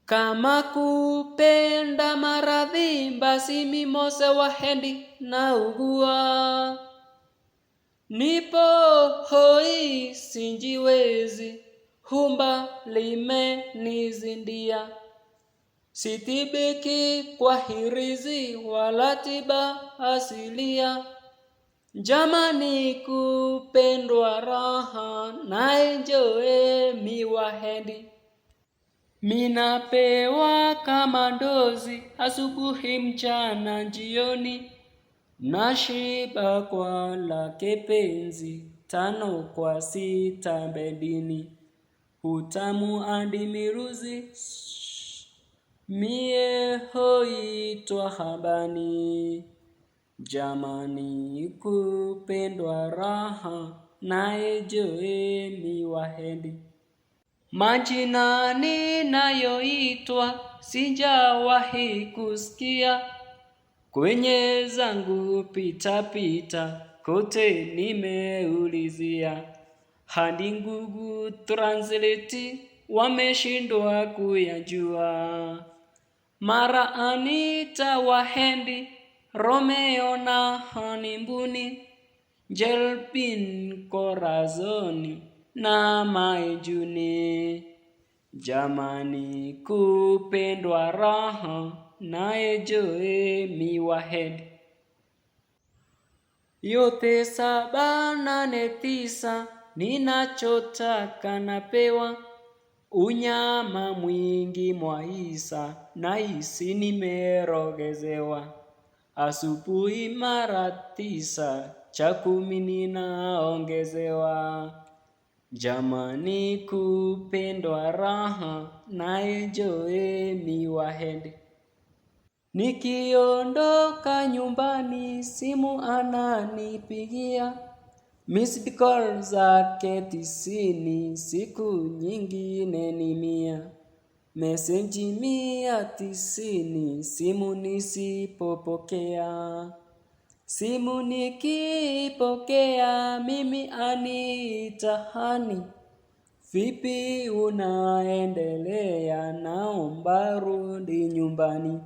Kama kupenda maradhi, basi mi Mose Wahendi naugua. Nipo hoi sinjiwezi, humba limenizindia. Sitibiki kwa hirizi wala tiba asilia. Jamani kupendwa raha na enjoy mi Wahendi. Minapewa kama ndozi asubuhi mchana jioni. Nashiba kwa lake penzi 5 kwa 6 bedini. Utamu andi miruzi mie hoitwa habani. Jamani kupendwa raha na enjoy mi Wahendi. Majina ninayoitwa sijawahi kusikia. Kwenye zangu pita pita kote nimeulizia. Hadi Google Translate wameshindwa kuyajua. Mara Anita Wahendi, Romeo na Hanimbuni, Jelpin Corazoni na Maijuni. Jamani kupendwa raha na enjoy mi Wahendi. Yote 7, 8, 9 ninachotaka napewa. Unyama mwingi mwaisa nahisi nimerogezewa. Asubuhi mara 9 cha 10 ninaongezewa. Jamani kupendwa raha na enjoy mi Wahendi. Nikiondoka nyumbani simu ananipigia. Missed call zake 90 siku nyingine ni 100. Message 190 simu nisipopokea. Simu nikipokea mimi aniita hani. Vipi unaendelea, naomba rudi nyumbani.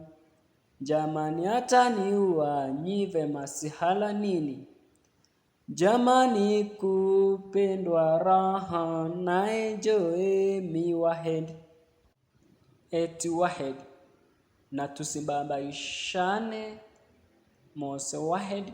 Jamani ataniua nyive masihala nini. Jamani kupendwa raha na enjoy mi Wahendi. Eti Wahendi na tusibabaishane. Mose Wahendi.